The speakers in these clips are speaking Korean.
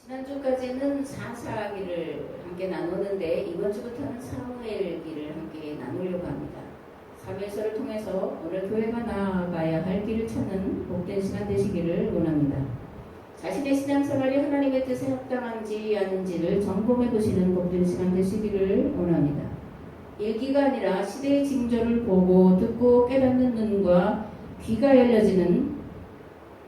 지난주까지는 사사기를 함께 나누는데 이번 주부터는 사무엘기를 함께 나누려고 합니다. 사무엘서를 통해서 오늘 교회가 나아가야 할 길을 찾는 복된 시간 되시기를 원합니다. 자신의 신앙생활이 하나님의 뜻에 합당한지 아닌지를 점검해 보시는 복된 시간 되시기를 원합니다. 일기가 아니라 시대의 징조를 보고 듣고 깨닫는 눈과 귀가 열려지는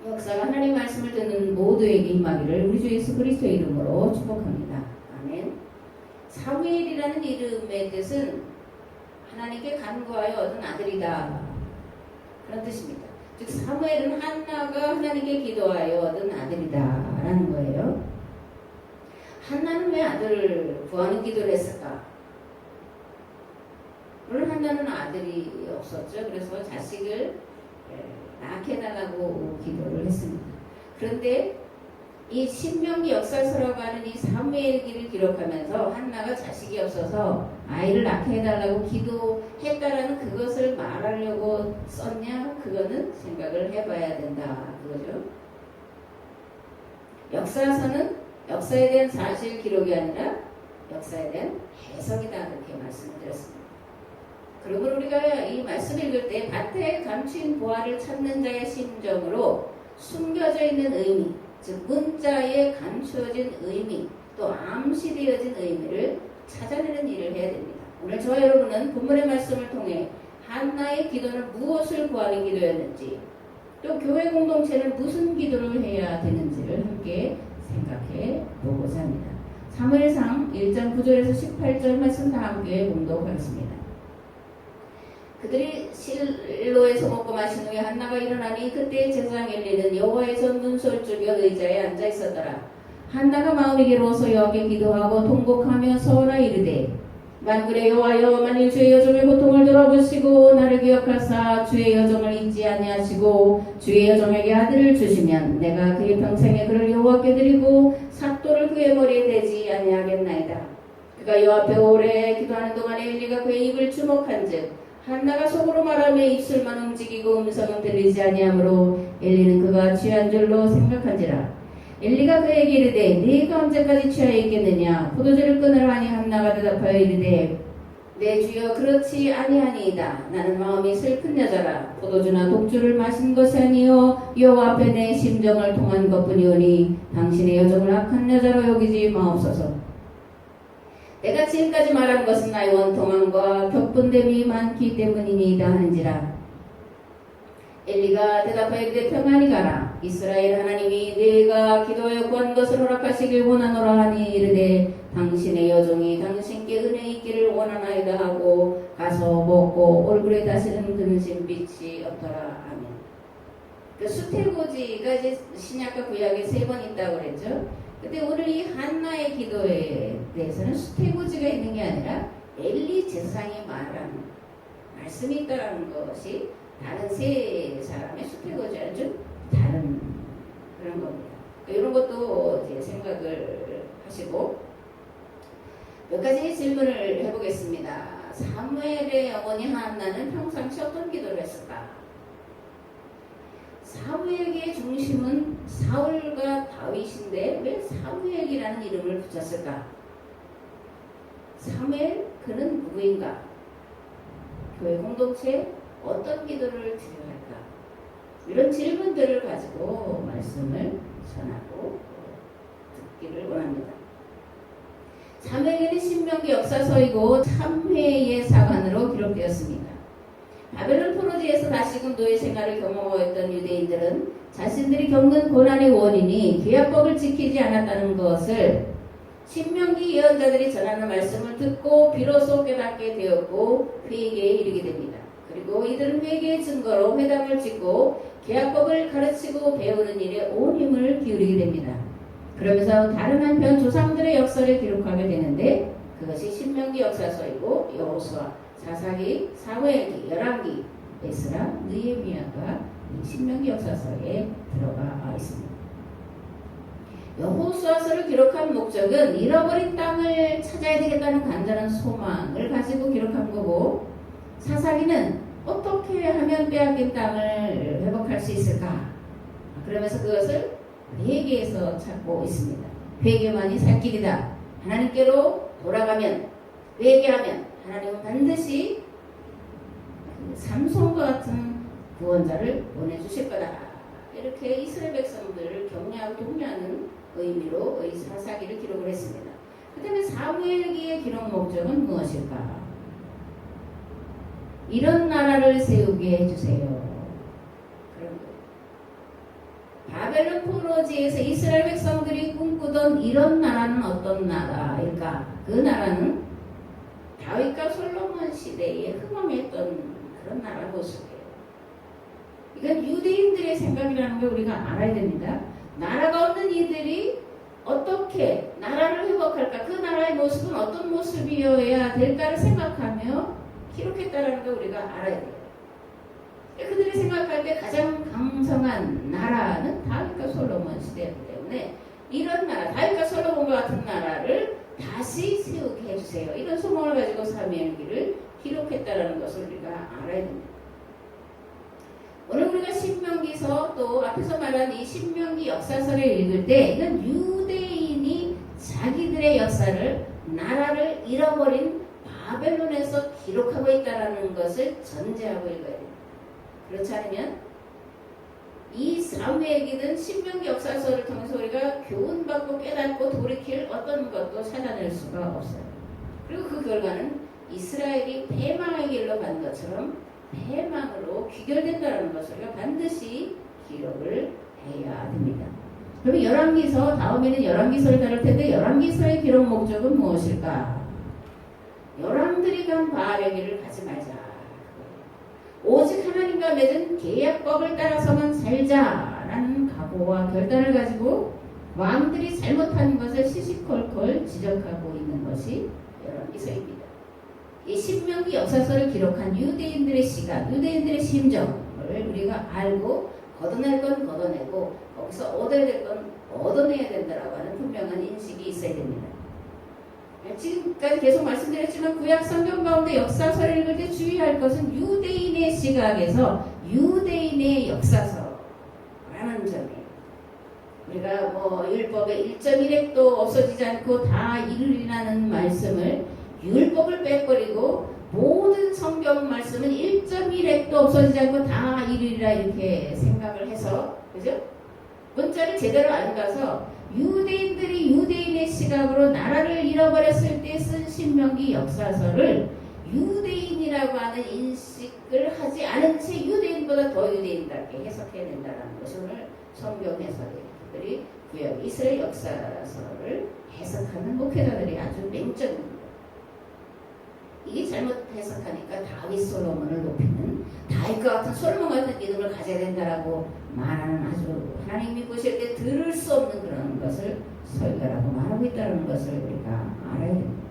역사가 하나님 말씀을 듣는 모두에게 임하기를 우리 주 예수 그리스도의 이름으로 축복합니다. 아멘. 사무엘이라는 이름의 뜻은 하나님께 간구하여 얻은 아들이다, 그런 뜻입니다. 즉 사무엘은 한나가 하나님께 기도하여 얻은 아들이다 라는 거예요. 한나는 왜 아들을 구하는 기도를 했을까? 물론 한나는 아들이 없었죠. 그래서 자식을 낳게 해달라고 기도를 했습니다. 그런데 이 신명기 역사서라고 하는 이 사무엘기를 기록하면서 한나가 자식이 없어서 아이를 낳게 해달라고 기도했다라는 그것을 말하려고 썼냐? 그거는 생각을 해봐야 된다, 그거죠. 역사서는 역사에 대한 사실 기록이 아니라 역사에 대한 해석이다, 그렇게 말씀을 드렸습니다. 그러므로 우리가 이 말씀을 읽을 때 밭에 감추인 보화를 찾는 자의 심정으로 숨겨져 있는 의미, 즉 문자에 감추어진 의미, 또 암시되어진 의미를 찾아내는 일을 해야 됩니다. 오늘 저와 여러분은 본문의 말씀을 통해 한나의 기도는 무엇을 구하는 기도였는지, 또 교회 공동체는 무슨 기도를 해야 되는지를 함께 생각해 보고자 합니다. 사무엘상 1장 9절에서 18절 말씀 다 함께 봉독하겠습니다. 그들이 실로에서 먹고 마신 후에 한나가 일어나니 그때 제사장 엘리는 여호와의 전 문설주며 의자에 앉아 있었더라. 한나가 마음이 괴로워서 여호와께 기도하고 통곡하며 서원하 이르되, 만군의 여호와여, 만일 주의 여종의 고통을 들어보시고 나를 기억하사 주의 여종을 잊지 아니하시고 주의 여종에게 아들을 주시면 내가 그의 평생에 그를 여호와께 드리고 삭도를 그의 머리에 대지 아니하겠나이다. 그가 여호와 앞에 오래 기도하는 동안에 엘리가 그의 입을 주목한즉 한나가 속으로 말하며 입술만 움직이고 음성은 들리지 아니하므로 엘리는 그가 취한 줄로 생각한지라. 엘리가 그에게 이르되, 네가 언제까지 취하여 있겠느냐? 포도주를 끊으라 하니 한나가 대답하여 이르되, 내 주여 그렇지 아니하니이다. 나는 마음이 슬픈 여자라. 포도주나 독주를 마신 것이 아니요 여호와 앞에 내 심정을 통한 것뿐이오니 당신의 여종을 악한 여자로 여기지 마옵소서. 내가 지금까지 말한 것은 나의 원통함과 격분됨이 많기 때문이니이다 하는지라. 엘리가 대답하여 이르되, 평안히 가라. 이스라엘 하나님이 네가 기도하여 구한 것을 허락하시길 원하노라 하니 이르되, 당신의 여종이 당신께 은혜 있기를 원하나이다 하고 가서 먹고 얼굴에 다시는 근심빛이 없더라. 아멘. 그 수태고지가 이제 신약과 구약에 3번 있다고 그랬죠. 근데 오늘 이 한나의 기도에 대해서는 수태고지가 있는 게 아니라 엘리 제사장이 말한 말씀이 있다는 것이 다른 3사람의 수태고지와는 좀 다른 그런 겁니다. 이런 것도 이제 생각을 하시고 몇 가지 질문을 해보겠습니다. 사무엘의 어머니 한나는 평상시 어떤 기도를 했을까? 사무엘기의 중심은 사울과 다윗인데 왜 사무엘이라는 이름을 붙였을까? 사무엘, 그는 누구인가? 교회 공동체에 어떤 기도를 드려야 할까? 이런 질문들을 가지고 말씀을 전하고 듣기를 원합니다. 사무엘기는 신명기 역사서이고 참회의 사관으로 기록되었습니다. 바벨론 포로지에서 다시금 노예 생활을 경험하였던 유대인들은 자신들이 겪는 고난의 원인이 계약법을 지키지 않았다는 것을 신명기 예언자들이 전하는 말씀을 듣고 비로소 깨닫게 되었고 회개에 이르게 됩니다. 그리고 이들은 회개의 증거로 회당을 짓고 계약법을 가르치고 배우는 일에 온 힘을 기울이게 됩니다. 그러면서 다른 한편 조상들의 역사를 기록하게 되는데 그것이 신명기 역사서이고 여호수아, 사사기, 사무엘기, 열왕기, 에스라, 느헤미야가 신명기 역사서에 들어가 있습니다. 여호수아서를 기록한 목적은 잃어버린 땅을 찾아야 되겠다는 간절한 소망을 가지고 기록한 거고, 사사기는 어떻게 하면 빼앗긴 땅을 회복할 수 있을까? 그러면서 그것을 회개에서 찾고 있습니다. 회개만이 살 길이다. 하나님께로 돌아가면, 회개하면 하나님은 반드시 삼손과 같은 구원자를 보내주실 거다. 이렇게 이스라엘 백성들을 격려하고 독려하는 의미로 사사기를 기록을 했습니다. 그 다음에 사무엘기의 기록 목적은 무엇일까? 이런 나라를 세우게 해주세요. 바벨론 포로지에서 이스라엘 백성들이 꿈꾸던 이런 나라는 어떤 나라일까? 그 나라는 다윗과 솔로몬 시대에 흠망했던 그런 나라 모습이에요. 이건 유대인들의 생각이라는 걸 우리가 알아야 됩니다. 나라가 없는 이들이 어떻게 나라를 회복할까? 그 나라의 모습은 어떤 모습이어야 될까를 생각하며 기록했다는 걸 우리가 알아야 돼요. 그들이 생각할 때 가장 강성한 나라는 다윗과 솔로몬 시대였기 때문에 이런 나라, 다윗과 솔로몬과 같은 나라를 다시 세우게 해주세요. 이런 소망을 가지고 사무엘기를 기록했다는 것을 우리가 알아야 됩니다. 오늘 우리가 신명기서 또 앞에서 말한 이 신명기 역사서를 읽을 때 이건 유대인이 자기들의 역사를 나라를 잃어버린 바벨론에서 기록하고 있다는 것을 전제하고 읽어야 됩니다. 그렇지 않으면 이 사무엘기는 신명기 역사서를 통해서 우리가 교훈받고 깨닫고 돌이킬 어떤 것도 찾아낼 수가 없어요. 그리고 그 결과는 이스라엘이 패망의 길로 간 것처럼 패망으로 귀결된다는 것을 우리가 반드시 기록을 해야 됩니다. 그러면 열왕기서, 다음에는 열왕기서를 다룰 텐데 열왕기서의 기록 목적은 무엇일까? 열왕들이 간 바알의 길을 가지 말자. 오직 하나님과 맺은 계약법을 따라서만 살자라는 각오와 결단을 가지고 왕들이 잘못한 것을 시시콜콜 지적하고 있는 것이 열왕기서입니다. 이 신명기 역사서를 기록한 유대인들의 시각, 유대인들의 심정을 우리가 알고 걷어낼 건 걷어내고 거기서 얻어야 될 건 얻어내야 된다라고 하는 분명한 인식이 있어야 됩니다. 지금까지 계속 말씀드렸지만 구약 성경 가운데 역사서를 읽을 때 주의할 것은 유대인의 시각에서 유대인의 역사서라는 점이에요. 우리가 율법의 1.1획도 없어지지 않고 다 이루리라는 말씀을 율법을 빼버리고 모든 성경 말씀은 1.1획도 없어지지 않고 다 이루리라 이렇게 생각을 해서, 그죠? 문자를 제대로 안 가서 유대인들이 유대인의 시각으로 나라를 잃어버렸을 때 쓴 신명기 역사서를 유대인이라고 하는 인식을 하지 않은 채 유대인보다 더 유대인답게 해석해야 된다는 것이 오늘 성경 해설가들이 구약 이스라엘 역사서를 해석하는 목회자들이 아주 맹점입니다. 이게 잘못 해석하니까 다윗 솔로몬을 높이는, 다윗과 같은 솔로몬 같은 믿음을 가져야 된다라고 말하는 아주 하나님이 보실 때 들을 수 없는 그런 것을 설교라고 말하고 있다는 것을 우리가 알아야 됩니다.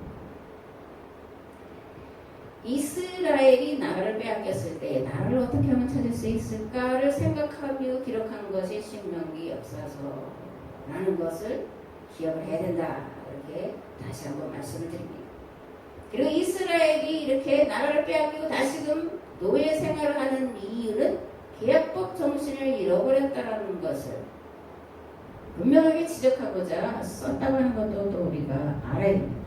이스라엘이 나라를 빼앗겼을 때 나라를 어떻게 하면 찾을 수 있을까를 생각하며 기록한 것이 신명기 역사서라는 것을 기억을 해야 된다. 이렇게 다시 한번 말씀을 드립니다. 그리고 이스라엘이 이렇게 나라를 빼앗기고 다시금 노예 생활을 하는 이유는 계약법 정신을 잃어버렸다는 것을 분명하게 지적하고자 썼다고 하는 것도 또 우리가 알아야 됩니다.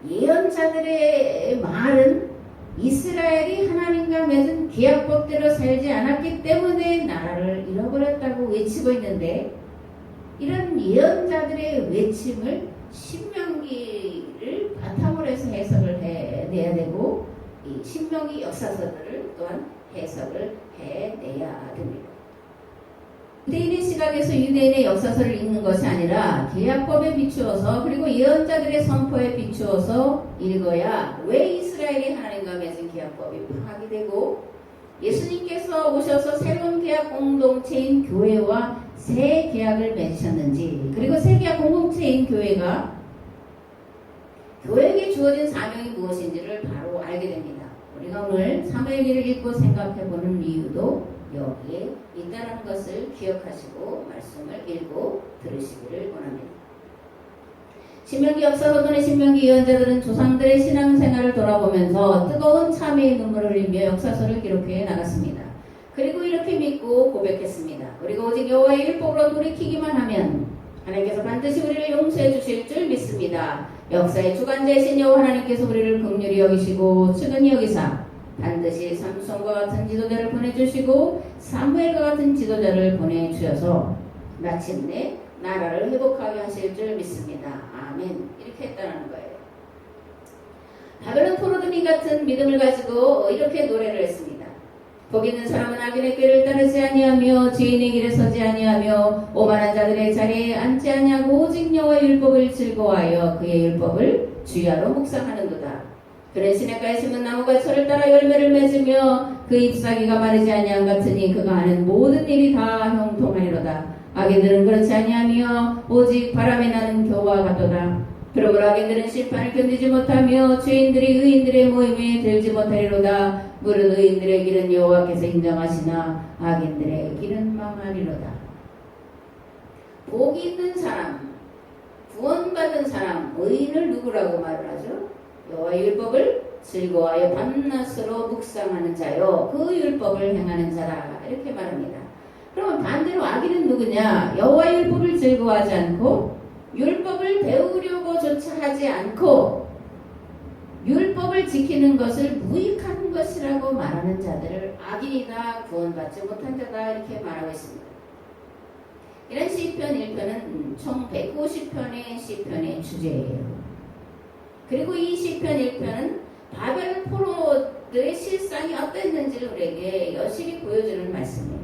예언자들의 말은 이스라엘이 하나님과 맺은 계약법대로 살지 않았기 때문에 나라를 잃어버렸다고 외치고 있는데, 이런 예언자들의 외침을 신명기를 바탕으로 해서 해석을 해내야 되고, 이 신명기 역사서들을 또한 해석을 해내야 됩니다. 유대인의 시각에서 유대인의 역사서를 읽는 것이 아니라 계약법에 비추어서, 그리고 예언자들의 선포에 비추어서 읽어야 왜 이스라엘이 하나님과 맺은 계약법이 파기되고 예수님께서 오셔서 새로운 계약 공동체인 교회와 새 계약을 맺으셨는지, 그리고 새 계약 공동체인 교회가 교회에게 주어진 사명이 무엇인지를 바로 알게 됩니다. 우리가 오늘 사무엘기를 읽고 생각해보는 이유도 여기에 있다는 것을 기억하시고 말씀을 읽고 들으시기를 원합니다. 신명기 역사서전의 신명기 예언자들은 조상들의 신앙생활을 돌아보면서 뜨거운 참회의 눈물을 흘리며 역사서를 기록해 나갔습니다. 그리고 이렇게 믿고 고백했습니다. 우리가 오직 여호와의 율법으로 돌이키기만 하면 하나님께서 반드시 우리를 용서해 주실 줄 믿습니다. 역사의 주관자이신 여호와 하나님께서 우리를 긍휼히 여기시고 측은히 여기사 반드시 삼손과 같은 지도자를 보내주시고 사무엘과 같은 지도자를 보내주셔서 마침내 나라를 회복하게 하실 줄 믿습니다. 아멘. 이렇게 했다는 거예요. 바벨론 포로들이 같은 믿음을 가지고 이렇게 노래를 했습니다. 복 있는 사람은 악인의 꾀를 따르지 아니하며 죄인의 길에 서지 아니하며 오만한 자들의 자리에 앉지 아니하고 오직 여호와의 율법을 즐거워하여 그의 율법을 주야로 묵상하는도다. 그는 시냇가에 심은 나무가 철을 따라 열매를 맺으며 그 잎사귀가 마르지 아니함 같으니 그가 하는 모든 일이 다 형통하리로다. 악인들은 그렇지 아니하며 오직 바람에 나는 겨와 같도다. 그러므로 악인들은 심판을 견디지 못하며 죄인들이 의인들의 모임에 들지 못하리로다. 무릇 의인들의 길은 여호와께서 인정하시나 악인들의 길은 망하리로다. 복이 있는 사람, 구원받은 사람, 의인을 누구라고 말을 하죠? 여호와의 율법을 즐거워하여 밤낮으로 묵상하는 자요 그 율법을 행하는 자라 이렇게 말합니다. 그러면 반대로 악인은 누구냐? 여호와의 율법을 즐거워하지 않고 율법을 배우려고 조차 하지 않고 율법을 지키는 것을 무익한 것이라고 말하는 자들을 악인이다, 구원받지 못한 자다 이렇게 말하고 있습니다. 이런 시편 1편은 총 150편의 시편의 주제예요. 그리고 이 시편 1편은 바벨 포로들의 실상이 어땠는지를 우리에게 여실히 보여주는 말씀이에요.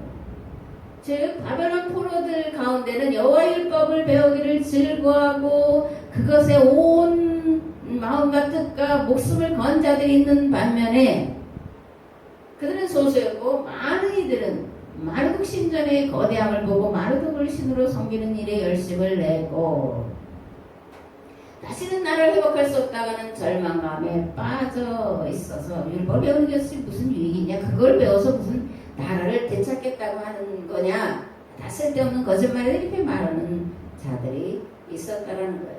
즉 바벨론 포로들 가운데는 여호와의 율법을 배우기를 즐거워하고 그것에 온 마음과 뜻과 목숨을 건 자들이 있는 반면에 그들은 소수였고 많은 이들은 마르둑 신전의 거대함을 보고 마르둑을 신으로 섬기는 일에 열심을 내고 다시는 나를 회복할 수 없다가는 절망감에 빠져 있어서 율법을 배우는 것이 무슨 유익이냐, 그걸 배워서 무슨 나라를 되찾겠다고 하는 거냐, 다 쓸데없는 거짓말을 이렇게 말하는 자들이 있었다라는 거예요.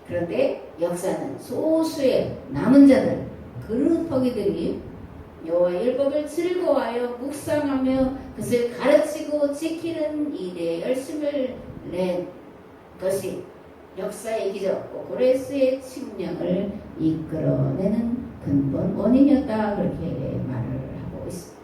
그런데 역사는 소수의 남은 자들, 그릇터기들이 여호와의 율법을 즐거워하여 묵상하며 그것을 가르치고 지키는 일에 열심을 낸 것이 역사의 기적, 고레스의 칙령을 이끌어내는 근본 원인이었다 그렇게 말을 하고 있습니다.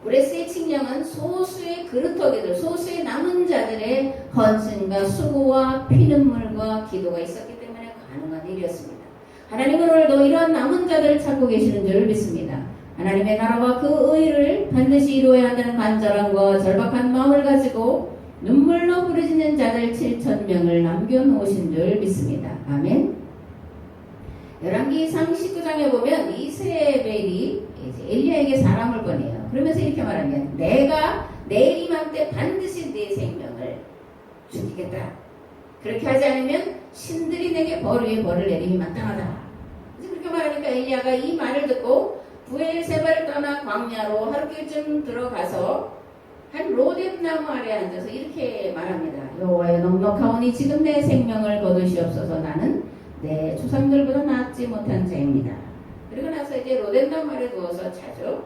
고레스의 칙령은 소수의 그릇터기들, 소수의 남은 자들의 헌신과 수고와 피눈물과 기도가 있었기 때문에 가능한 일이었습니다. 하나님은 오늘도 이러한 남은 자들을 찾고 계시는 줄 믿습니다. 하나님의 나라와 그 의를 반드시 이루어야 한다는 간절함과 절박한 마음을 가지고 눈물로 부르짖는 자들 7,000명을 남겨놓으신 줄 믿습니다. 아멘. 열왕기 39장에 보면 이세벨이 엘리야에게 사람을 보내요. 그러면서 이렇게 말합니다. 내가 내일 이맘때 반드시 네 생명을 죽이겠다. 그렇게 하지 않으면 신들이 내게 벌 위에 벌을 내림이 마땅하다. 그렇게 말하니까 엘리야가 이 말을 듣고 부엘세바를 떠나 광야로 하루길쯤 들어가서 한 로뎀 나무 아래 앉아서 이렇게 말합니다. 여호와여 넉넉하오니 지금 내 생명을 거두시옵소서. 나는 내 조상들보다 낫지 못한 자입니다. 그리고 나서 이제 로뎀 나무 아래 누워서 자죠.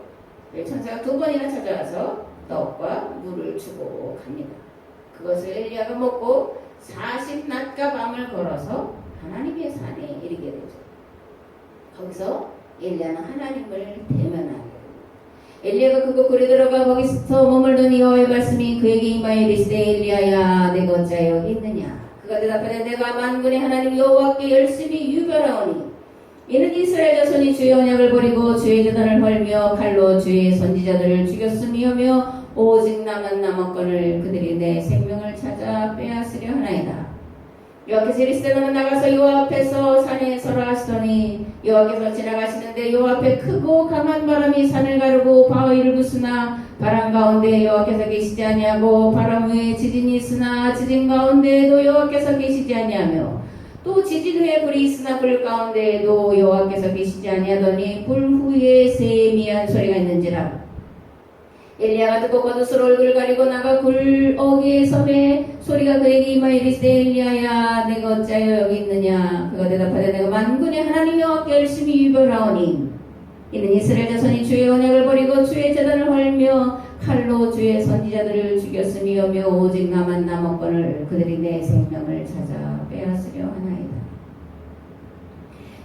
천사가 2번이나 찾아와서 떡과 물을 주고 갑니다. 그것을 엘리야가 먹고 40낮과 밤을 걸어서 하나님의 산에 이르게 되죠. 거기서 엘리야는 하나님을 대면하게 엘리야가 그곳 굴에 들어가 거기서 머물더니 여호와의 말씀이 그에게 임하여 이르시되 엘리야야 내가 어찌하여 여기 있느냐. 그가 대답하되 내가 만군의 하나님 여호와께 열심히 유별하오니 이는 이스라엘 자손이 주의 언약을 버리고 주의 제단을 헐며 칼로 주의 선지자들을 죽였음이오며 오직 남은 남원권을 그들이 내 생명을 찾아 빼앗으려 하나이다. 여호와께서 이르시되 너는 나가서 여호와 앞에서 산에 서라 하시더니 여호와께서 지나가시는데 여호와 앞에 크고 강한 바람이 산을 가르고 바위를 부수나 바람 가운데 여호와께서 계시지 아니하고 바람 후에 지진이 있으나 지진 가운데에도 여호와께서 계시지 아니하며 또 지진 후에 불이 있으나 불 가운데에도 여호와께서 계시지 아니하더니 불 후에 세미한 소리가 있는지라. 엘리야가 듣고 겉옷으로 얼굴을 가리고 나가 굴어기에 서매 소리가 그에게 임하여 이르시되 엘리야야 내가 어찌하여 여기 있느냐. 그가 대답하되 내가 만군의 하나님 여호와께 열심히 유별하오니 이는 이스라엘 자손이 주의 언약을 버리고 주의 제단을 헐며 칼로 주의 선지자들을 죽였으며 오직 남은 남원권을 그들이 내 생명을 찾아 빼앗으려 하나이다.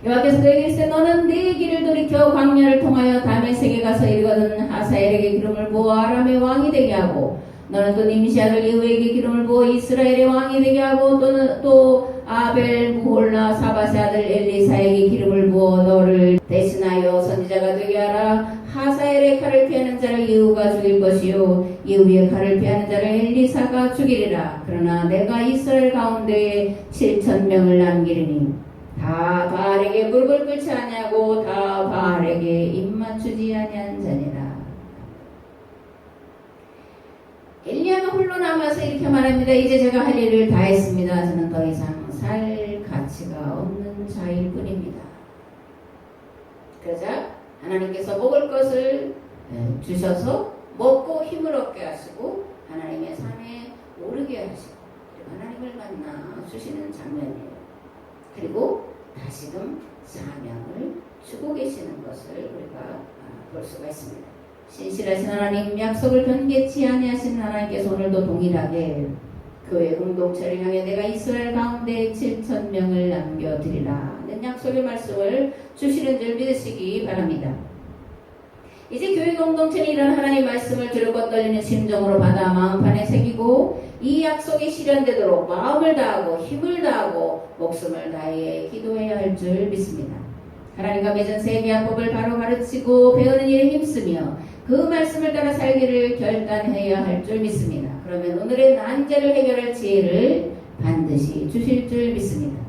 여호와께서 그에게 이르시되 너는 네 길을 돌이켜 광야를 통하여 다메섹에 가서 이르거든 하사엘에게 기름을 부어 아람의 왕이 되게 하고 너는 또 님시 아들 예후에게 기름을 부어 이스라엘의 왕이 되게 하고 또 아벨 무홀라 사바세 아들 엘리사에게 기름을 부어 너를 대신하여 선지자가 되게 하라. 하사엘의 칼을 피하는 자를 예후가 죽일 것이요 예후의 칼을 피하는 자를 엘리사가 죽이리라. 그러나 내가 이스라엘 가운데에 7,000명을 남기리니 다 바알에게 무릎을 꿇지 아니하고 다 바알에게 입맞추지 아니한 자니라. 엘리야가 홀로 남아서 이렇게 말합니다. 이제 제가 할 일을 다 했습니다. 저는 더 이상 살 가치가 없는 자일 뿐입니다. 그러자 하나님께서 먹을 것을 주셔서 먹고 힘을 얻게 하시고 하나님의 산에 오르게 하시고 하나님을 만나 주시는 장면이에요. 그리고 다시금 사명을 주고 계시는 것을 우리가 볼 수가 있습니다. 신실하신 하나님, 약속을 변개치 아니하신 하나님께서 오늘도 동일하게 교회 공동체를 향해 내가 이스라엘 가운데 7,000명을 남겨드리라 는 약속의 말씀을 주시는 줄 믿으시기 바랍니다. 이제 교회 공동체는 이런 하나님 말씀을 들고 떨리는 심정으로 받아 마음판에 새기고 이 약속이 실현되도록 마음을 다하고 힘을 다하고 목숨을 다해 기도해야 할 줄 믿습니다. 하나님과 맺은 세계화법을 바로 가르치고 배우는 일에 힘쓰며 그 말씀을 따라 살기를 결단해야 할 줄 믿습니다. 그러면 오늘의 난제를 해결할 지혜를 반드시 주실 줄 믿습니다.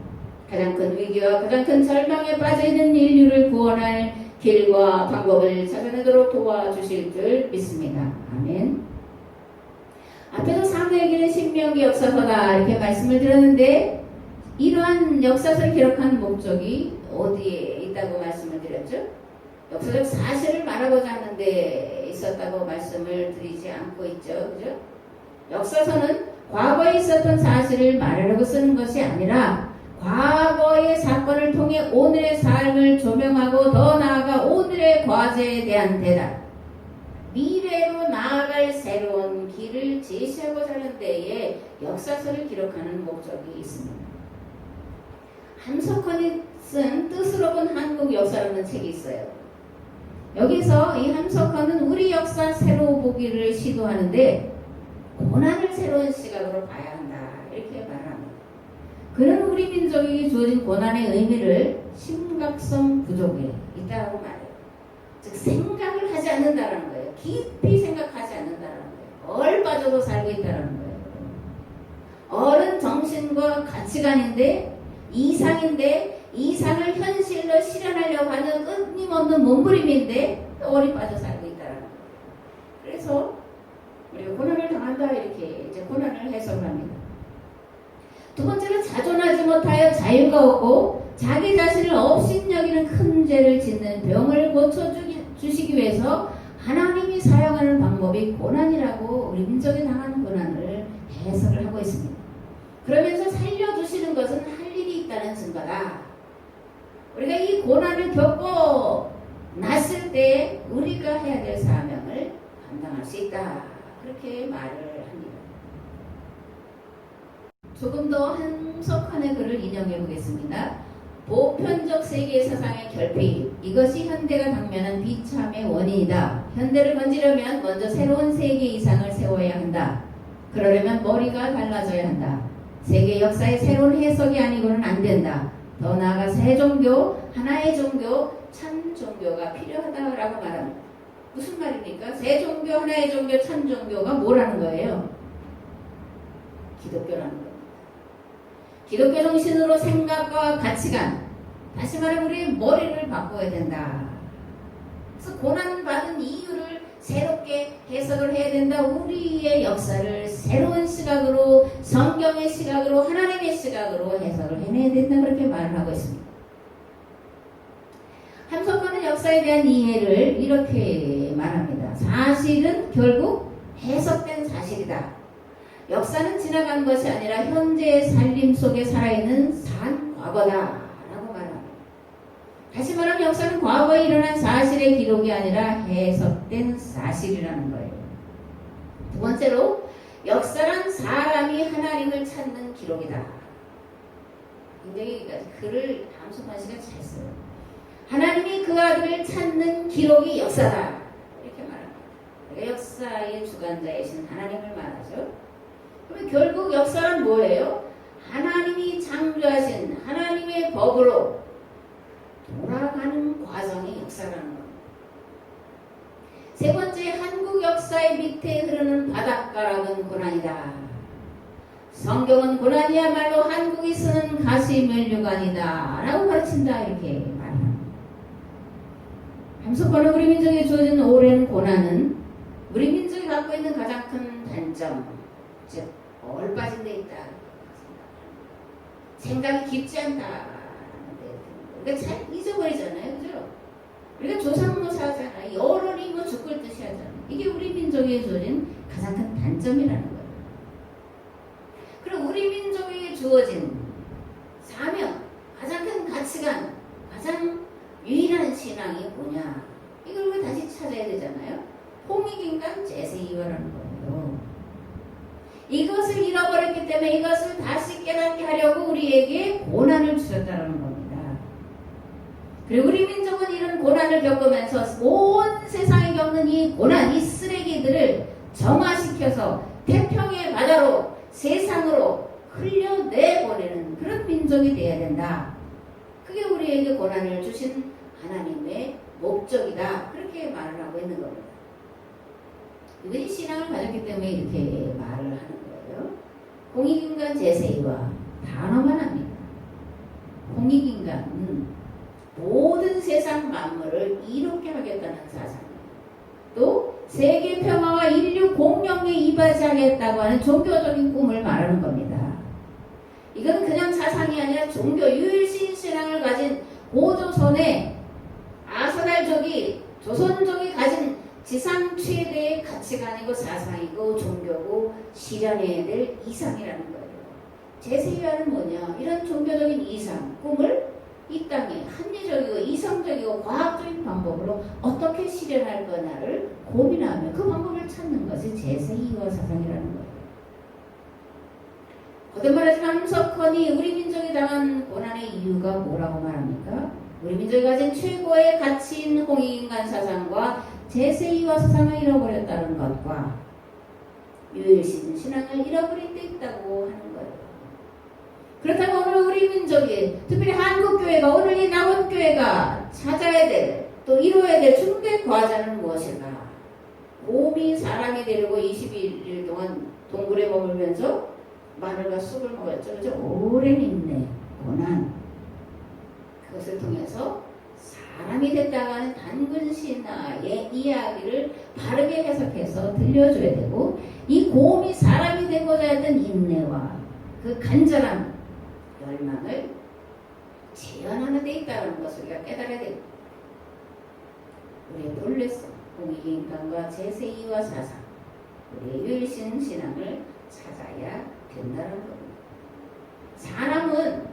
가장 큰 위기와 가장 큰 절망에 빠져있는 인류를 구원할 길과 방법을 찾아내도록 도와주실 줄 믿습니다. 아멘. 앞에서 사무엘기는 신명기 역사서다 이렇게 말씀을 드렸는데 이러한 역사서를 기록한 목적이 어디에 있다고 말씀을 드렸죠? 역사적 사실을 말하고자 하는데 있었다고 말씀을 드리지 않고 있죠. 그죠? 역사서는 과거에 있었던 사실을 말하려고 쓰는 것이 아니라 과거의 사건을 통해 오늘의 삶을 조명하고 더 나아가 오늘의 과제에 대한 대답, 미래로 나아갈 새로운 길을 제시하고자 하는 데에 역사서를 기록하는 목적이 있습니다. 함석헌이 쓴 뜻으로 본 한국 역사라는 책이 있어요. 여기서 이 함석헌은 우리 역사 새로 보기를 시도하는데 고난을 새로운 시각으로 봐야 한다 이렇게 말합니다. 그는 우리 민족에게 주어진 고난의 의미를 심각성 부족에 있다고 말해요. 즉 생각을 하지 않는다는 거예요. 깊이 생각하지 않는다는 거예요. 얼빠져도 살고 있다는 거예요. 어른 정신과 가치관인데 이상인데 이상을 현실로 실현하려고 하는 끊임없는 몸부림인데 얼이 빠져 살고 있다는 거예요. 그래서 우리가 고난을 당한다 이렇게 이제 고난을 해석합니다. 두 번째는 자존하지 못하여 자유가 없고 자기 자신을 업신여기는 큰 죄를 짓는 병을 고쳐주시기 위해서 하나님이 사용하는 방법이 고난이라고 우리 민족이 당하는 고난을 해석을 하고 있습니다. 그러면서 살려주시는 것은 할 일이 있다는 증거다. 우리가 이 고난을 겪고 났을 때 우리가 해야 될 사명을 감당할 수 있다. 그렇게 말을 합니다. 조금 더 함석헌의 글을 인용해 보겠습니다. 보편적 세계 사상의 결핍, 이것이 현대가 당면한 비참의 원인이다. 현대를 건지려면 먼저 새로운 세계 이상을 세워야 한다. 그러려면 머리가 달라져야 한다. 세계 역사의 새로운 해석이 아니고는 안 된다. 더 나아가 새 종교, 하나의 종교, 참 종교가 필요하다라고 말합니다. 무슨 말입니까? 새 종교, 하나의 종교, 참 종교가 뭐라는 거예요? 기독교라는 겁니다. 기독교 정신으로 생각과 가치관, 다시 말해 우리의 머리를 바꿔야 된다. 그래서 고난받은 이유를 새롭게 해석을 해야 된다. 우리의 역사를 새로운 시각으로, 성경의 시각으로, 하나님의 시각으로 해석을 해내야 된다. 그렇게 말을 하고 있습니다. 함석헌은 역사에 대한 이해를 이렇게 말합니다. 사실은 결국 해석된 사실이다. 역사는 지나간 것이 아니라 현재의 살림 속에 살아있는 산 과거다 라고 말합니다. 다시 말하면 역사는 과거에 일어난 사실의 기록이 아니라 해석된 사실이라는 거예요. 두 번째로 역사란 사람이 하나님을 찾는 기록이다. 굉장히 글을 함수만 씨가 잘 써요. 하나님이 그 아들을 찾는 기록이 역사다. 이렇게 말합니다. 그러니까 역사의 주관자이신 하나님을 말하죠. 그러면 결국 역사란 뭐예요? 하나님이 창조하신 하나님의 법으로 돌아가는 과정이 역사라는 겁니다. 세 번째, 한국 역사의 밑에 흐르는 바닷가락은 고난이다. 성경은 고난이야말로 한국이 쓰는 가시면류관이다 라고 가르친다 이렇게 말합니다. 함석권은 우리 민족에 주어진 오랜 고난은 우리 민족이 갖고 있는 가장 큰 단점, 즉 얼빠진 데 있다. 생각이 깊지 않다. 그러니까 잘 잊어버리잖아요. 그죠? 우리가 조상모사하잖아요. 여론이 뭐 죽을 듯이 하잖아요. 이게 우리 민족에 주어진 가장 큰 단점이라는 거예요. 그리고 우리 민족에게 주어진 사명, 가장 큰 가치관, 가장 유일한 신앙이 뭐냐? 이걸 우리 다시 찾아야 되잖아요. 홍익인간 제세이화라는 거예요. 이것을 잃어버렸기 때문에 이것을 다시 깨닫게 하려고 우리에게 고난을 주셨다는 겁니다. 그리고 우리 민족은 이런 고난을 겪으면서 온 세상이 겪는 이 고난, 이 쓰레기들을 정화시켜서 태평의 바다로 세상으로 흘려내보내는 그런 민족이 되어야 된다. 그게 우리에게 고난을 주신 하나님의 목적이다. 그렇게 말을 하고 있는 겁니다. 이들이 신앙을 가졌기 때문에 이렇게 말을 하는 거예요. 공익인간 제세이와 단어만 합니다. 공익인간은 모든 세상 만물을 이롭게 하겠다는 사상이에요. 또 세계 평화와 인류 공영에 이바지하겠다고 하는 종교적인 꿈을 말하는 겁니다. 이건 그냥 사상이 아니라 종교 유일신 신앙을 가진 고조선의 아서달족이 조선족이 가진 지상 최대의 가치관이고 사상이고 종교고 실현해야 될 이상이라는 거예요. 제세이화는 뭐냐? 이런 종교적인 이상, 꿈을 이 땅에 합리적이고 이성적이고 과학적인 방법으로 어떻게 실현할 거냐를 고민하며 그 방법을 찾는 것이 제세이화 사상이라는 거예요. 거듭말하지만 함석헌이 우리 민족이 당한 고난의 이유가 뭐라고 말합니까? 우리 민족이 가진 최고의 가치인 홍익인간 사상과 제세이화 사상을 잃어버렸다는 것과 유일신 신앙을 잃어버린 데 있다고 하는 거예요. 그렇다면 오늘 우리 민족이, 특별히 한국교회가, 오늘 이 남원교회가 찾아야 될, 또 이루어야 될 중대 과제는 무엇일까? 곰이 사람이 되려고 21일 동안 동굴에 머물면서 마늘과 쑥을 먹었죠. 그죠? 오랜 인내, 고난. 그것을 통해서 사람이 됐다고 하는 단군 신화의 이야기를 바르게 해석해서 들려줘야 되고, 이 곰이 사람이 되고자 했던 인내와 그 간절함, 열망을 재현하는 데 있다는 것을 우리가 깨달아야 됩니다. 우리의 본래성, 공익인간과 제세이화 사상, 우리의 유일신 신앙을 찾아야 된다는 겁니다. 사람은,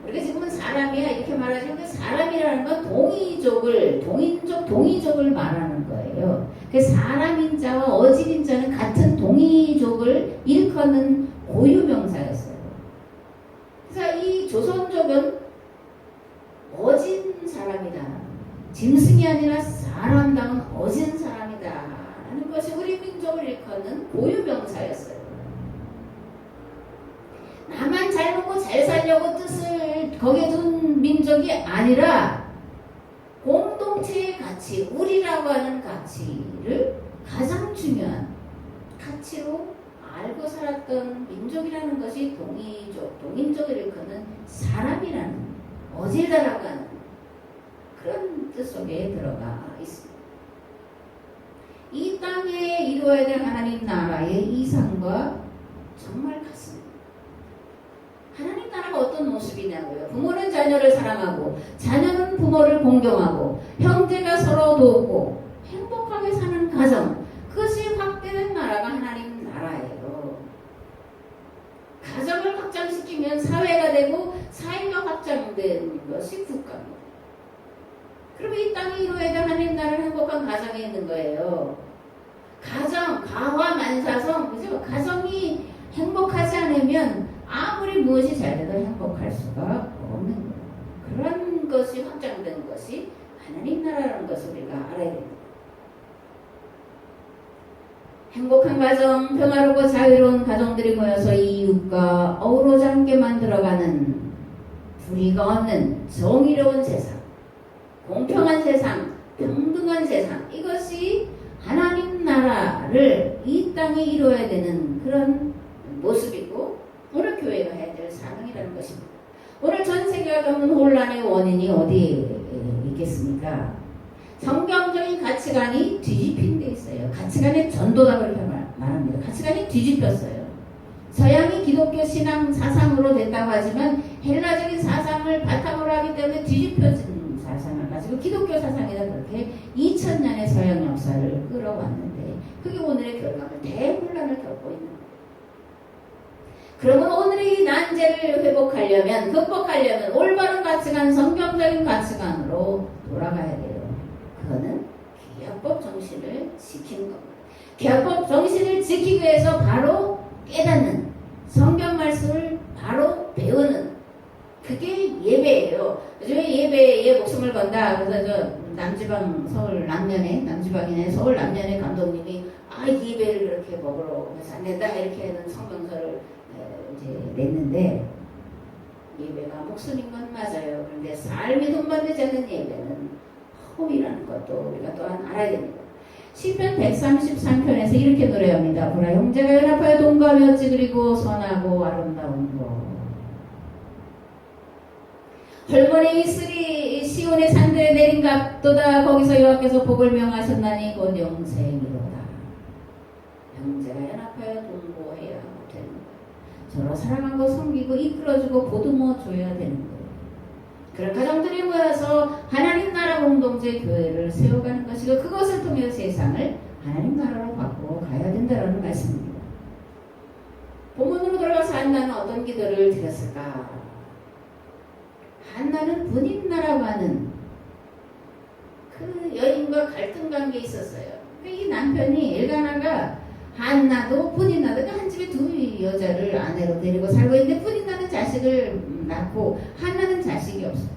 우리가 지금은 사람이야 이렇게 말하지만 그 사람이라는 건 동이족을 말하는 거예요. 그 사람인자와 어질인자는 같은 동이족을 일컫는 고유명사였어요. 그래서 이 조선족은 어진 사람이다. 짐승이 아니라 사람다운 어진 사람이다 라는 것이 우리 민족을 일컫는 고유명사였어요. 나만 잘 먹고 잘 살려고 뜻을 거기에 둔 민족이 아니라 공동체의 가치, 우리라고 하는 가치를 가장 중요한 가치로 알고 살았던 민족이라는 것이 동인족을 일컫는 사람이라는, 어질다라고 하는 그런 뜻 속에 들어가 있습니다. 이 땅에 이루어야 될 하나님 나라의 이상과 정말 같습니다. 하나님 나라가 어떤 모습이냐고요? 부모는 자녀를 사랑하고 자녀는 부모를 공경하고 형제가 서로 돕고 행복하게 사는 가정, 그것이 확대된 나라가 하나님 나라예요. 가정을 확장시키면 사회가 되고 사회가 확장되는 것이 국가입니다. 그러면 이 땅에 이루어야 될 하나님 나라는 행복한 가정에 있는 거예요. 가정, 가화 만사성, 그죠? 가정이 행복하지 않으면 아무리 무엇이 잘 돼도 행복할 수가 없는 거예요. 그런 것이 확장된 것이 하나님 나라라는 것을 우리가 알아야 됩니다. 행복한 가정, 평화롭고 자유로운 가정들이 모여서 이웃과 어우러지 함께 만들어가는 불의가 없는 정의로운 세상, 공평한 세상, 평등한 세상, 이것이 하나님 나라를 이 땅에 이루어야 되는 그런 모습이고 오늘 교회가 해야 될 사명이라는 것입니다. 오늘 전 세계가 겪는 혼란의 원인이 어디에 있겠습니까? 성경적인 가치관이 뒤집힌 데 있어요. 가치관의 전도다 그렇게 말합니다. 가치관이 뒤집혔어요. 서양이 기독교 신앙 사상으로 된다고 하지만 헬라적인 사상을 바탕으로 하기 때문에 뒤집혀진 사상을 가지고 기독교 사상이다 그렇게 2000년의 서양 역사를 끌어왔는데 그게 오늘의 결과물 대혼란을 겪고 있는 거예요. 그러면 오늘의 이 난제를 회복하려면 극복하려면 올바른 가치관, 성경적인 가치관으로 돌아가야 돼요. 그거는 계약법 정신을 지키는 겁니다. 계약법 정신을 지키기 위해서 바로 깨닫는 성경 말씀을 바로 배우는 그게 예배예요. 요즘에 예배에 목숨을 건다. 그래서 저 남지방 서울 남면에 남지방이네 서울 남면의 감독님이 예배를 이렇게 먹으러 해서 안 된다 이렇게 하는 성명서를 이제 냈는데 예배가 목숨인 건 맞아요. 그런데 삶이 돈받지 않는 예배는 허위라는 것도 우리가 또한 알아야 됩니다. 시편 133편에서 이렇게 노래합니다. 보라 형제가 연합하여 동거하며 찌그리고 선하고 아름다운 것. 헐머니 이슬이 시온의 산들에 내린 각도다. 거기서 여호와께서 복을 명하셨나니 곧 영생이로다. 형제가 연합하여 동거해야 되는 거예요. 서로 사랑하고 섬기고 이끌어주고 보듬어 줘야 되는 거예요. 그런 가정들이 모여서 하나님 나라 공동체 교회를 세워가는 것이고 그것을 통해 세상을 하나님 나라로 바꾸어 가야 된다는 말씀입니다. 본문으로 돌아가서 한나는 어떤 기도를 드렸을까? 한나는 분인나라고 하는 그 여인과 갈등 관계에 있었어요. 이 남편이 엘가나가 한나도 분인나도 한 집에 두 여자를 아내로 데리고 살고 있는데 분인나는 자식을 낳고 한나는 자식이 없어요.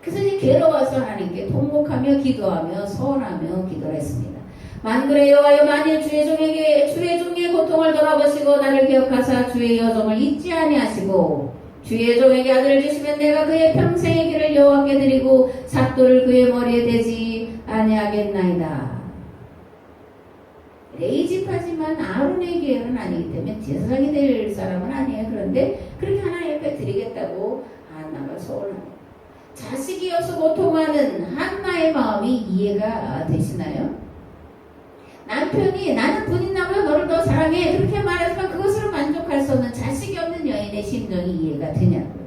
그래서 이제 괴로워서 하나님께 통곡하며 기도하며 서원하며 기도를 했습니다. 만군의 여호와여 만일 주의 종의 고통을 돌아보시고 나를 기억하사 주의 여종을 잊지 아니하시고 주의 종에게 아들을 주시면 내가 그의 평생의 길을 여호와께 드리고 삭도를 그의 머리에 대지 아니하겠나이다. 레이지파지만 아론의 계열은 아니기 때문에 제사장이 될 사람은 아니에요. 그런데 그렇게 하나님 옆에 드리겠다고 한나가 소원합니다. 자식이 없어 고통하는 한나의 마음이 이해가 되시나요? 남편이 나는 분인나보다 너를 더 사랑해 그렇게 말하지만 그것으로 만족할 수 없는 자식이 없는 여인의 심정이 이해가 되냐고요.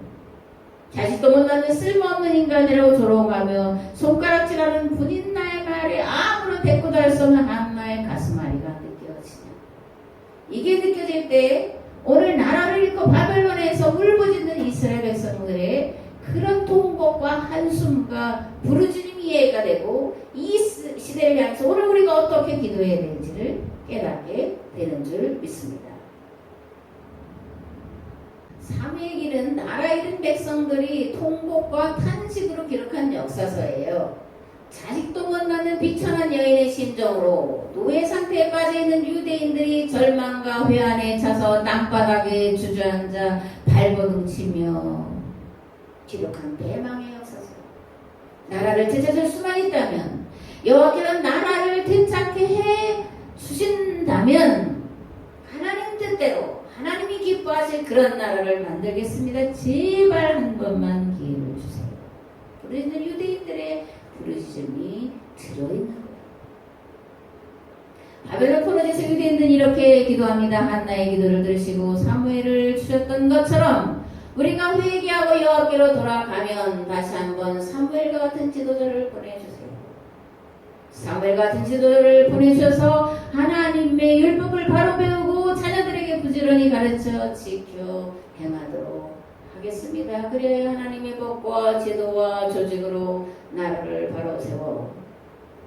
자식도 못 낳는 쓸모없는 인간이라고 조롱하며 손가락질하는 분인나의 말에 아무런 대꾸도 할 수 없는 한나의 가슴앓이가 느껴지냐. 이게 느껴질 때 오늘 나라를 잃고 바벨론에서 울부짖는 이스라엘 백성들의 그런 통곡과 한숨과 부르짖음이 이해가 되고 이 시대를 향해서 오늘 우리가 어떻게 기도해야 되는지를 깨닫게 되는 줄 믿습니다. 사무엘기는 나라 잃은 백성들이 통곡과 탄식으로 기록한 역사서예요. 자식도 못 낳는 비천한 여인의 심정으로 노예 상태에 빠져있는 유대인들이 절망과 회한에 차서 땅바닥에 주저앉아 발버둥치며 기록한 대망의 역사서. 나라를 되찾을 수만 있다면 여호와께서 나라를 되찾게 해 주신다면 하나님 뜻대로 하나님이 기뻐하실 그런 나라를 만들겠습니다. 제발 한 번만 기회를 주세요. 부르짖는 유대인들의 부르짖음이 들어있는 거예요. 바벨론 포로에서 유대인들은 이렇게 기도합니다. 한나의 기도를 들으시고 사무엘을 주셨던 것처럼 우리가 회개하고 여호와께로 돌아가면 다시 한번 사무엘과 같은 지도자를 보내주세요. 사무엘 같은 지도자를 보내주셔서 하나님의 율법을 바로 배우고 자녀들에게 부지런히 가르쳐 지켜 행하도록 하겠습니다. 그래 하나님의 법과 제도와 조직으로 나라를 바로 세워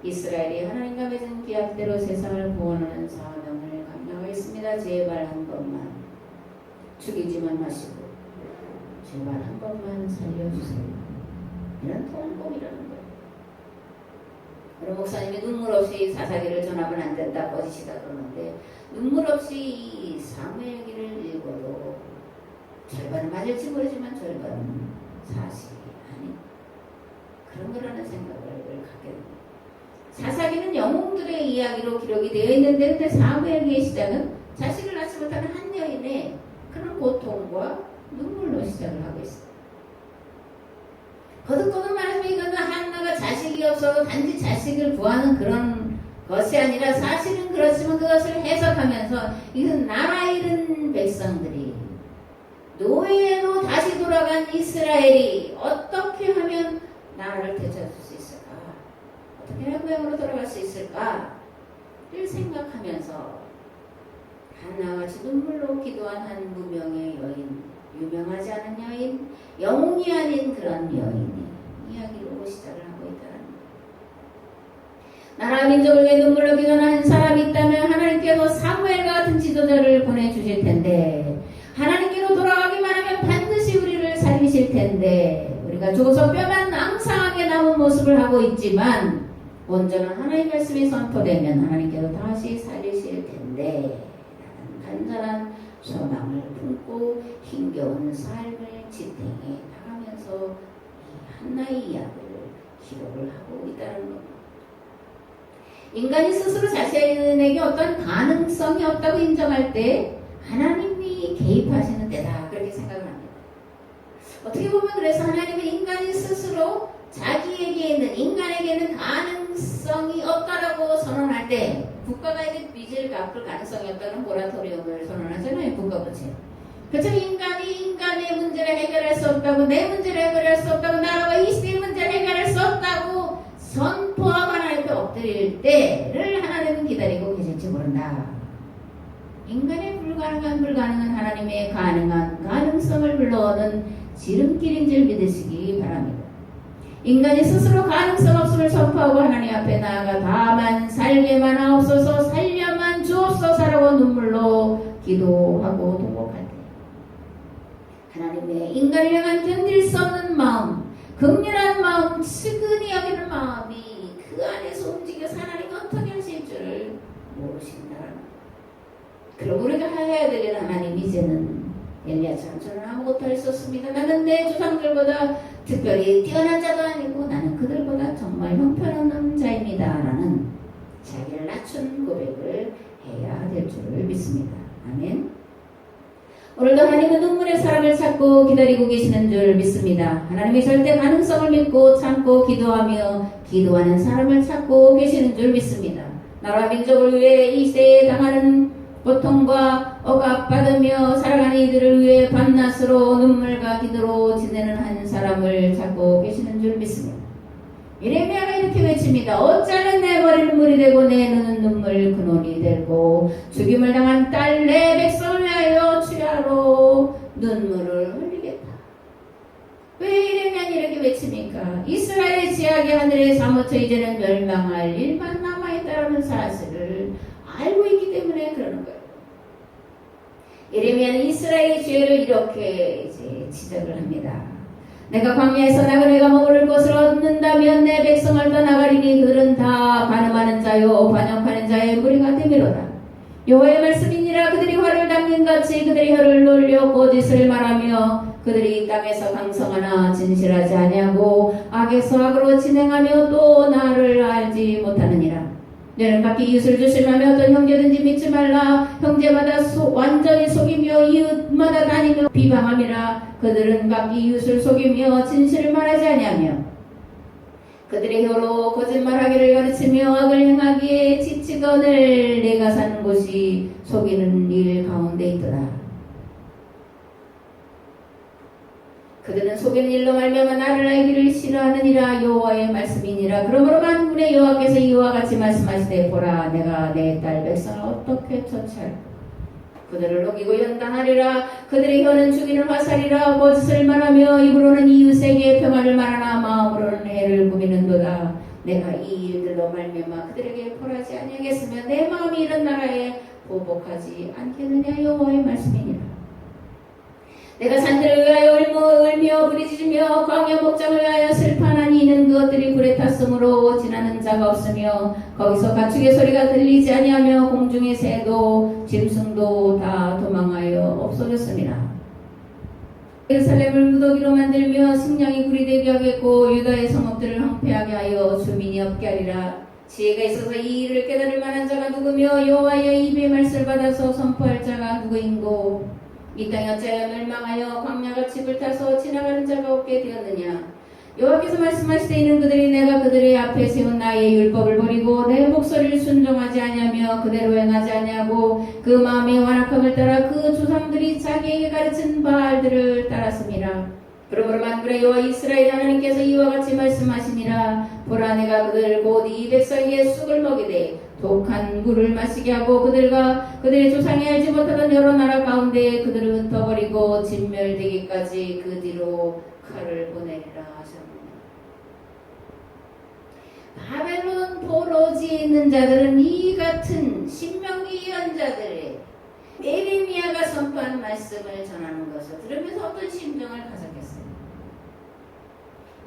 이스라엘이 하나님과 맺은 계약대로 세상을 구원하는 사명을 감당하겠습니다. 제발 한 번만 죽이지만 마시고 제발 한 번만 살려주세요. 이런 통곡이라는 거예요. 우리 목사님이 눈물 없이 사사기를 전하면 안 된다 거짓이다 그러는데 눈물 없이 이 사무엘기를 읽어도 절반은 맞을지 모르지만 절반은 사실이 아닌 그런 거라는 생각을 갖게 됩니다. 사사기는 영웅들의 이야기로 기록이 되어 있는데 근데 사무엘기의 시작은 자식을 낳지 못하는 한 여인의 그런 고통과 눈물로 시작을 하고 있어요. 거듭거듭 말하면 이거는 한나가 자식이 없어도 단지 자식을 구하는 그런 것이 아니라 사실은 그렇지만 그것을 해석하면서 이것은 나라 잃은 백성들이 노예로 다시 돌아간 이스라엘이 어떻게 하면 나라를 되찾을 수 있을까? 어떻게 하면 고향으로 돌아갈 수 있을까를 생각하면서 한나같이 눈물로 기도한 한 무명의 여인, 유명하지 않은 여인, 영웅이 아닌 그런 여인의 이야기로 시작을 하고 있다는 거예요. 나라 민족을 위해 눈물로 기도하는 사람이 있다면 하나님께서 사무엘 같은 지도자를 보내주실 텐데 하나님께로 돌아가기만 하면 반드시 우리를 살리실 텐데 우리가 죽어서 뼈만 앙상하게 남은 모습을 하고 있지만 온전한 하나님의 말씀이 선포되면 하나님께서 다시 살리실 텐데 라는 간절한 소망을 품고 힘겨운 삶을 지탱해 나가면서 이 한나의 이야기를 기록을 하고 있다는 겁니다. 인간이 스스로 자신에게 어떤 가능성이 없다고 인정할 때 하나님이 개입하시는 때다 그렇게 생각을 합니다. 어떻게 보면 그래서 하나님은 인간이 스스로 자기에게 있는 인간에게는 가능성이 없다라고 선언할 때 국가가 이제 빚을 갚을 가능성이 없다는 모라토리움을 선언하잖아요. 국가부채. 그렇죠. 인간이 인간의 문제를 해결할 수 없다고 내 문제를 해결할 수 없다고 나라가 이 시대의 문제를 해결할 수 없다고 선포하고 하나님께 엎드릴 때를 하나님은 기다리고 계실지 모른다. 인간의 불가능한 하나님의 가능한 가능성을 불러오는 지름길인 줄 믿으시기 바랍니다. 인간이 스스로 가능성 없음을 선포하고 하나님 앞에 나아가 다만 살게만 하옵소서 살려만 주옵소서라고 눈물로 기도하고 통곡할 때 하나님의 인간을 향한 견딜 수 없는 마음 극렬한 마음 측은히 여기는 마음이 그 안에서 움직여서 하나님 어떻게 하실 줄을 모르신다. 그럼 우리가 해야 되는 하나님 이제는 엘리야처럼 저는 아무것도 할 수 없습니다. 나는 내 조상들보다 특별히 뛰어난 자도 아니고 나는 그들보다 정말 형편없는 자입니다. 라는 자기를 낮춘 고백을 해야 될 줄을 믿습니다. 아멘. 오늘도 하나님은 눈물의 사람을 찾고 기다리고 계시는 줄 믿습니다. 하나님의 절대 가능성을 믿고 참고 기도하며 기도하는 사람을 찾고 계시는 줄 믿습니다. 나라 민족을 위해 이 시대에 당하는 고통과 억압받으며 살아가는 이들을 위해 밤낮으로 눈물과 기도로 지내는 한 사람을 찾고 계시는 줄 믿습니다. 예레미야가 이렇게 외칩니다. 어쩌면 내 머리는 물이 되고 내 눈은 눈물 근원이 되고 죽임을 당한 딸 내 백성을 위하여 주야로 눈물을 흘리겠다. 왜 예레미야는 이렇게 외칩니까? 이스라엘의 지하게 하늘에 사무쳐 이제는 멸망할 일만 남아있다는 사실을 알고 있기 때문에 그러는 거예요. 예레미야는 이스라엘의 죄를 이렇게 이제 지적을 합니다. 내가 광야에서 나그네가 먹을 것을 얻는다면 내 백성을 떠나가리니 그들은 다 간음하는 자요 반역하는 자의 무리가 되미로다. 여호와의 말씀이니라. 그들이 화를 담긴 같이 그들이 혀를 놀려 거짓을 말하며 그들이 이 땅에서 강성하나 진실하지 아니하고 악에서 악으로 진행하며 또 나를 알지 못하느니라. 너는 각기 이웃을 조심하며 어떤 형제든지 믿지 말라. 형제마다 완전히 속이며 이웃마다 다니며 비방함이라. 그들은 각기 이웃을 속이며 진실을 말하지 아니하며 그들의 혀로 거짓말하기를 가르치며 악을 행하기에 지치거늘 내가 사는 곳이 속이는 일 가운데 있더라. 그들은 속이는 일로 말미암아 나를 알기를 싫어하느니라. 여호와의 말씀이니라. 그러므로 만군의 여호와께서 이와 같이 말씀하시되 보라 내가 내 딸 백성을 어떻게 처치할까. 그들을 녹이고 연단하리라. 그들의 혀는 죽이는 화살이라. 거짓을 말하며 입으로는 이웃에게 평화를 말하나 마음으로는 해를 꾸미는도다. 내가 이 일들로 말미암아 그들에게 벌하지 아니하겠으며 내 마음이 이런 나라에 보복하지 않겠느냐. 여호와의 말씀이니라. 내가 산들을 위하여 울며 부르짖으며 광야 목장을 위하여 슬퍼하나니 이는 그것들이 불에 탔으므로 지나는 자가 없으며 거기서 가축의 소리가 들리지 아니하며 공중의 새도 짐승도 다 도망하여 없어졌습니다. 예루살렘을 무더기로 만들며 승냥이 굴이 되게 하겠고 유다의 성읍들을 황폐하게 하여 주민이 없게 하리라. 지혜가 있어서 이 일을 깨달을 만한 자가 누구며 여호와의 입의 말씀을 받아서 선포할 자가 누구인고. 이 땅이 어찌하여 멸망하여 광야같이 불타서 지나가는 자가 없게 되었느냐. 여호와께서 말씀하시되 이는 그들이 내가 그들의 앞에 세운 나의 율법을 버리고 내 목소리를 순종하지 아니하며 그대로 행하지 아니하고 그 마음의 완악함을 따라 그 조상들이 자기에게 가르친 바알들을 따랐음이라. 그러므로 만군의 여호와 이스라엘 하나님께서 이와 같이 말씀하시니라. 보라 내가 그들 곧 이 백성에게 쑥을 먹이되 독한 물을 마시게 하고 그들과 그들의 조상이 알지 못하던 여러 나라 가운데 그들을 흩어버리고 진멸되기까지 그 뒤로 칼을 보내리라 하셨느니라. 바벨론 포로지에 있는 자들은 이 같은 신명기 예언자들의 예레미야가 선포한 말씀을 전하는 것을 들으면서 어떤 심정을 가졌겠어요?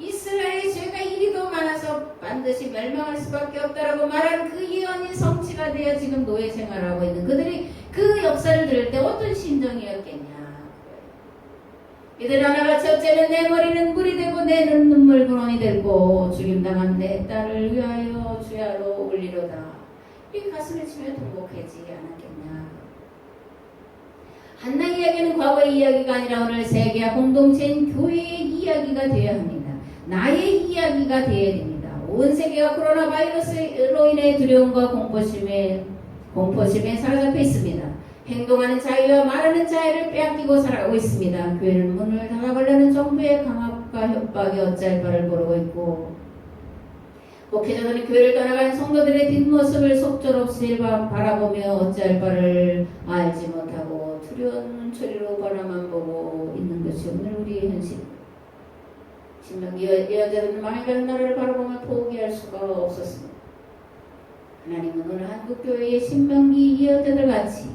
이스라엘의 죄가 이리도 많아서 반드시 멸망할 수밖에 없다라고 말한 그 예언이 성취가 되어 지금 노예 생활하고 있는 그들이 그 역사를 들을 때 어떤 심정이었겠냐. 이들 하나같이 어쩌면 내 머리는 물이 되고 내 눈물 근원이 되고 죽임당한 내 딸을 위하여 주야로 울리로다. 이 가슴을 치며 통곡하지 않았겠냐. 한나 이야기는 과거의 이야기가 아니라 오늘 세계와 공동체인 교회의 이야기가 되어야 합니다. 나의 이야기가 되어야 됩니다. 온 세계가 코로나 바이러스로 인해 두려움과 공포심에 사로잡혀 있습니다. 행동하는 자유와 말하는 자유를 빼앗기고 살아가고 있습니다. 교회는 문을 닫아버리는 정부의 강압과 협박이 어찌할 바를 모르고 있고 목회자들은 교회를 떠나가는 성도들의 뒷모습을 속절없이 바라보며 어찌할 바를 알지 못하고 두려운 눈초리로 바라만 보고 있는 것이 오늘 우리의 현실입니다. 신명기 예언자들은 망해가는 나라를 바라보며 포기할 수가 없었습니다. 하나님은 오늘 한국교회의 신명기 예언자들 같이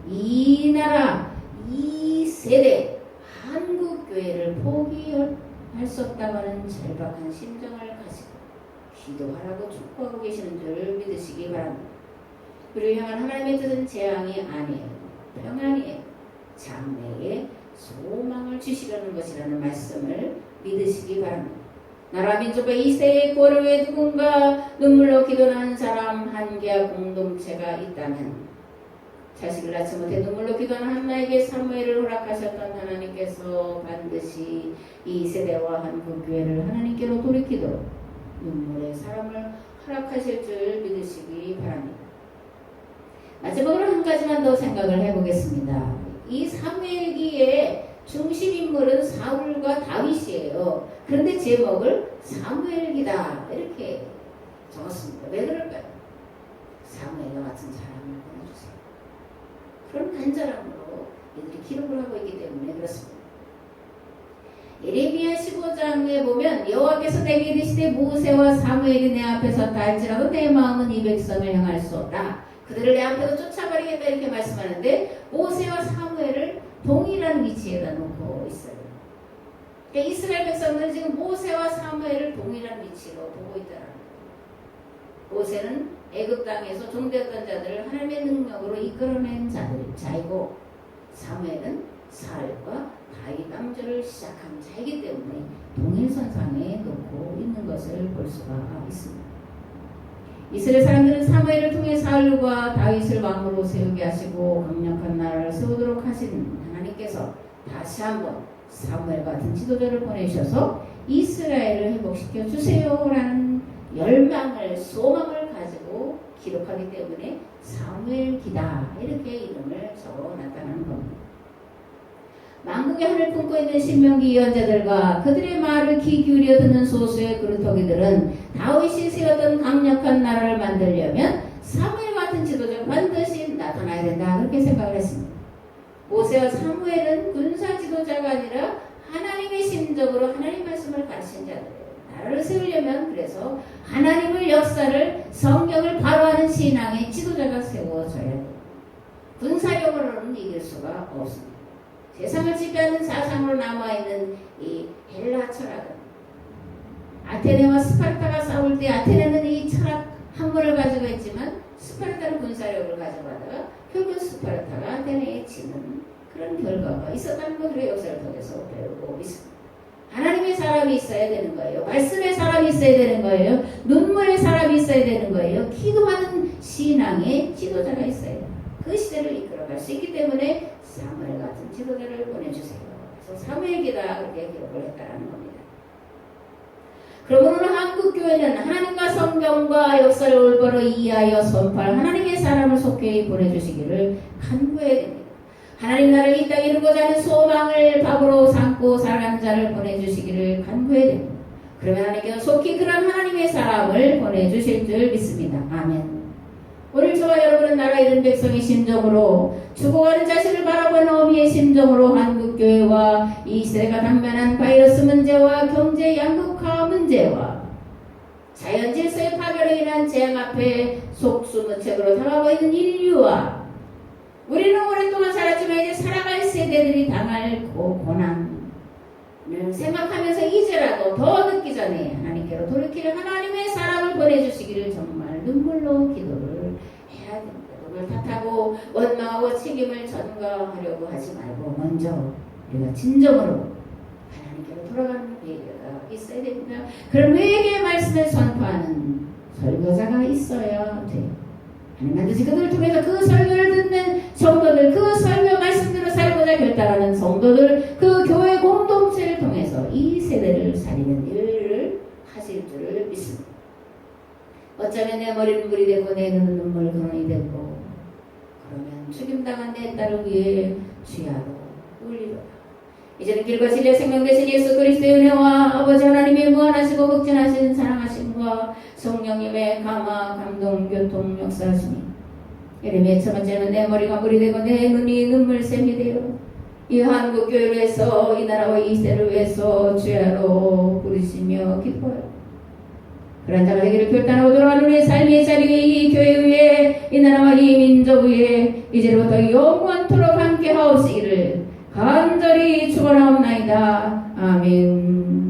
이 나라, 이 세대, 한국교회를 포기할 수 없다고 하는 절박한 심정을 가지고 기도하라고 축복하고 계시는 줄 믿으시기 바랍니다. 우리를 향한 하나님의 뜻은 재앙이 아니에요. 평안이에요. 장래에 소망을 주시려는 것이라는 말씀을 믿으시기 바랍니다. 나라 민족과 이 세계의 꼴을 위해 누군가 눈물로 기도하는 사람 한 개와 공동체가 있다면 자식을 낳지 못해 눈물로 기도하는 한나에게 사무엘을 허락하셨던 하나님께서 반드시 이 세대와 한국교회를 하나님께로 돌이키도록 눈물의 사람을 허락하실 줄 믿으시기 바랍니다. 마지막으로 한 가지만 더 생각을 해보겠습니다. 이 사무엘기의 중심 인물은 사울과 다윗이에요. 그런데 제목을 사무엘기다 이렇게 적었습니다. 왜 그럴까요? 사무엘과 같은 사람을 보내주세요. 그런 간절함으로 이들이 기록을 하고 있기 때문에 그렇습니다. 예레미야 15장에 보면 여호와께서 내게 이르시되 모세와 사무엘이 내 앞에 섰다 할지라도 내 마음은 이 백성을 향할 수 없다. 그들을 내 앞에서 쫓아버리겠다 이렇게 말씀하는데 모세와 사무엘을 동일한 위치에다 놓고 있어요. 그러니까 이스라엘 백성들은 지금 모세와 사무엘을 동일한 위치로 보고 있다는 거예요. 모세는 애굽 땅에서 종되었던 자들을 하나님의 능력으로 이끌어낸 자이고 사무엘은 사울과 다윗 남조를 시작한 자이기 때문에 동일선상에 놓고 있는 것을 볼 수가 있습니다. 이스라엘 사람들은 사무엘을 통해 사울과 다윗을 왕으로 세우게 하시고 강력한 나라를 세우도록 하신 하나님께서 다시 한번 사무엘 같은 지도자를 보내셔서 이스라엘을 회복시켜 주세요라는 열망을 소망을 가지고 기록하기 때문에 사무엘기다 이렇게 이름을 적어 놨다는 겁니다. 만국의 하늘 품고 있는 신명기 예언자들과 그들의 말을 귀 기울여 듣는 소수의 그루터기들은 다윗이 세웠던 강력한 나라를 만들려면 사무엘 같은 지도자가 반드시 나타나야 된다 그렇게 생각을 했습니다. 모세와 사무엘은 군사 지도자가 아니라 하나님의 심정으로 하나님 말씀을 가르친 자들이에요. 나라를 세우려면 그래서 하나님을 역사를 성경을 바로하는 신앙의 지도자가 세워져야 돼요. 군사력으로는 이길 수가 없습니다. 세상을 지배하는 사상으로 남아있는 이 헬라 철학은 아테네와 스파르타가 싸울 때 아테네는 이 철학 학문을 가지고 있지만 스파르타는 군사력을 가져가다가 결국 스파르타가 아테네에 치는 그런 결과가 있었다는 것을 역사를 통해서 배우고 있습니다. 하나님의 사람이 있어야 되는 거예요. 말씀의 사람이 있어야 되는 거예요. 눈물의 사람이 있어야 되는 거예요. 기도하는 신앙의 지도자가 있어야 돼요. 그 시대를 이끌어갈 수 있기 때문에 사무엘 같은 지도자를 보내주세요. 그래서 사무엘기다 그렇게 기록을 했다는 겁니다. 그러므로 오늘 한국교회는 하나님과 성경과 역사를 올바로 이해하여 선포할 하나님의 사람을 속히 보내주시기를 간구해야 됩니다. 하나님 나라를 이 땅에 이루고자 하는 소망을 밥으로 삼고 살아가는 자를 보내주시기를 간구해야 됩니다. 그러면 하나님께서 속히 그런 하나님의 사람을 보내주실 줄 믿습니다. 아멘. 오늘 저와 여러분은 나라 잃은 백성의 심정으로 죽어가는 자신을 바라보는 어미의 심정으로 한국교회와 이 시대가 당면한 바이러스 문제와 경제 양극화 문제와 자연 질서의 파괴로 인한 재앙 앞에 속수무책으로 당하고 있는 인류와 우리는 오랫동안 살았지만 이제 살아갈 세대들이 당할 고난을 생각하면서 이제라도 더 늦기 전에 하나님께로 돌이킬 하나님의 사람을 보내주시기를 정말 눈물로 기도를 해야 됩니다. 누굴 탓하고 원망하고 책임을 전가하려고 하지 말고 먼저 우리가 진정으로 하나님께로 돌아가는 회개가 있어야 됩니다. 그런 회개의 말씀을 선포하는 설교자가 있어야 돼요. 하나님 반드시 그들을 통해서 그 설교를 듣는 성도들, 그 설교 말씀대로 살고자 결단하는 성도들, 그 교회 공동체를 통해서 이 세대를 살리는 일을 하실 줄을 믿습니다. 어쩌면 내 머리는 물이 되고 내 눈은 눈물 근원이 되고 그러면 죽임당한 내 딸을 위해 주야로 울리로다. 이제는 길과 진리의 생명 되신 예수 그리스도의 은혜와 아버지 하나님의 무한하시고 극진하신 사랑하심과 성령님의 감화 감동 교통 역사하시니 예레미야 첫 번째는 내 머리가 물이 되고 내 눈이 눈물샘이 되어 이 한국교회를 위해서 이 나라와 이 시대를 위해서 주야로 부르시며 기뻐요. 그런 자가 되기를 결단하고 돌아가는 우리의 삶의 자리에 이 교회 위에 이 나라와 이 민족 위에 이제로부터 영원토록 함께 하옵시기를 간절히 축원하옵나이다. 아멘.